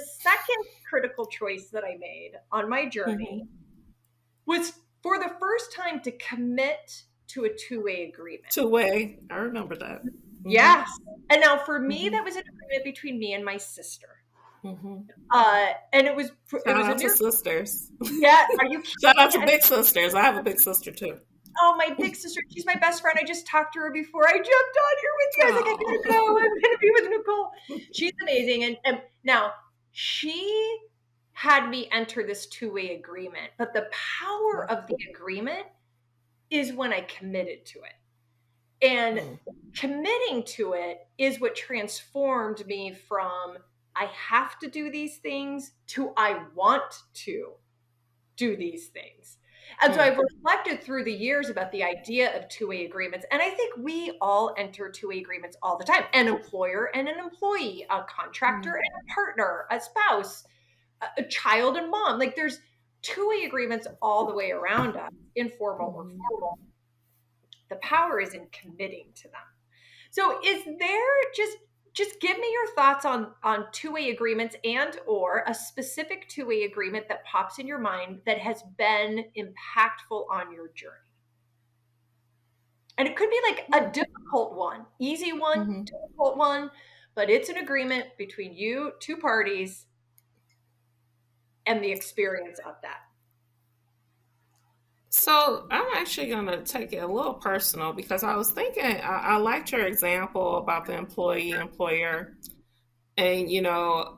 second critical choice that I made on my journey was for the first time to commit to a two-way agreement. Two-way. I remember that. Yes. And now for me, that was an agreement between me and my sister. And it was Shout out to sisters. Yeah. Are you kidding? Shout out to big sisters. I have a big sister too. Oh, my big sister. She's my best friend. I just talked to her before I jumped on here with you. I was like, I gotta go. I'm going to be with Nicole. She's amazing. And now she had me enter this two-way agreement, but the power of the agreement is when I committed to it. And committing to it is what transformed me from I have to do these things to I want to do these things. And so I've reflected through the years about the idea of two-way agreements. And I think we all enter two-way agreements all the time. An employer and an employee, a contractor and a partner, a spouse, a child and mom. Like there's two-way agreements all the way around us, informal or formal. The power is in committing to them. So is there just give me your thoughts on two-way agreements and or a specific two-way agreement that pops in your mind that has been impactful on your journey. And it could be like a difficult one, easy one, difficult one, but it's an agreement between you, two parties, and the experience of that. So I'm actually going to take it a little personal because I was thinking, I liked your example about the employer. And, you know,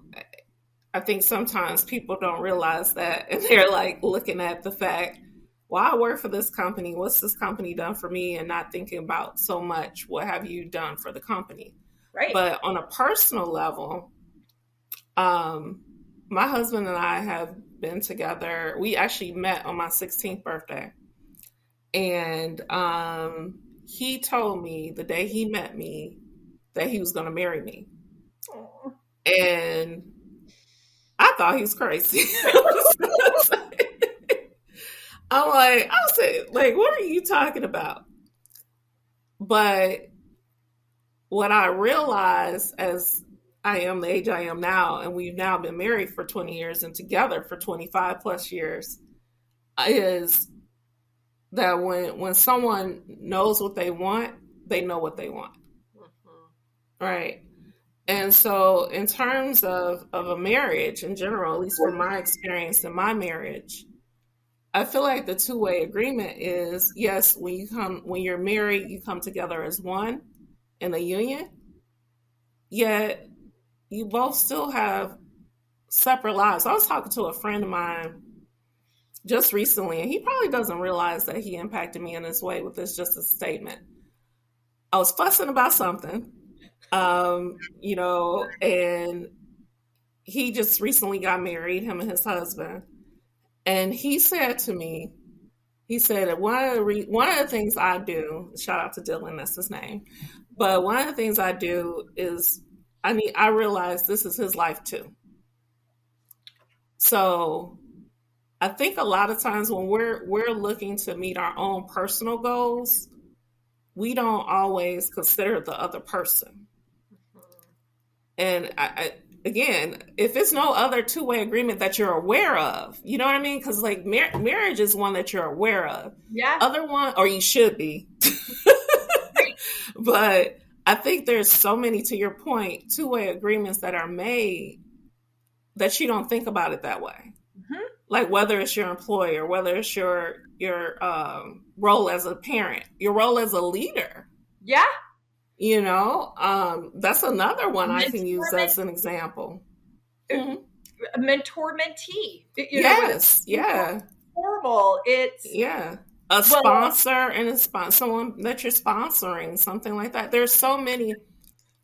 I think sometimes people don't realize that. And they're like looking at the fact, well, I work for this company. What's this company done for me? And not thinking about so much, what have you done for the company? Right. But on a personal level, my husband and I have been together. We actually met on my 16th birthday. And he told me the day he met me that he was going to marry me. Aww. And I thought he was crazy. I was saying, like, what are you talking about? But what I realized as I am the age I am now, and we've now been married for 20 years and together for 25 plus years, is that when someone knows what they want, they know what they want. Right. And so in terms of a marriage in general, at least from my experience in my marriage, I feel like the two-way agreement is, yes, when you're married, you come together as one in a union, yet you both still have separate lives. I was talking to a friend of mine just recently, and he probably doesn't realize that he impacted me in this way with this just a statement. I was fussing about something, you know, and he just recently got married, him and his husband. And he said to me, he said that one of the things I do, shout out to Dylan, that's his name, but one of the things I do is I realize this is his life too. So I think a lot of times when we're looking to meet our own personal goals, we don't always consider the other person. And again, if it's no other two-way agreement that you're aware of, you know what I mean? Because like marriage is one that you're aware of. Yeah. Other one, or you should be. But I think there's so many, to your point, two-way agreements that are made that you don't think about it that way. Like whether it's your employer, whether it's your role as a parent, your role as a leader. Yeah. You know, that's another one I can use as an example. A mentor-mentee. Yes. Yeah. Formal. It's a sponsor and a someone that you're sponsoring, something like that. There's so many,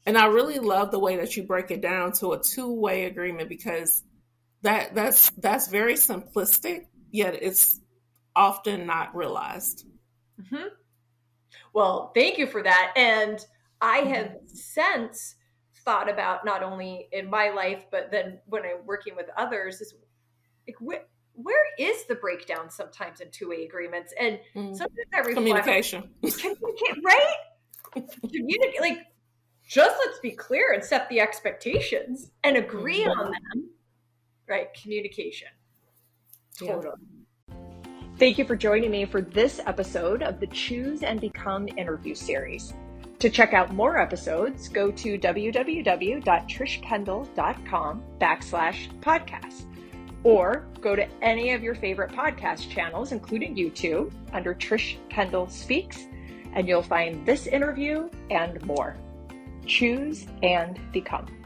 and I really love the way that you break it down to a two-way agreement because that's very simplistic, yet it's often not realized. Well, thank you for that. And I have since thought about not only in my life, but then when I'm working with others, is like where is the breakdown sometimes in two-way agreements? And sometimes I reflect, communication, right? Communicate, like just let's be clear and set the expectations and agree on them. Right. Communication. Yeah. Totally. Thank you for joining me for this episode of the Choose and Become interview series. To check out more episodes, go to www.trishkendall.com/podcast, or go to any of your favorite podcast channels, including YouTube, under Trish Kendall Speaks, and you'll find this interview and more. Choose and become.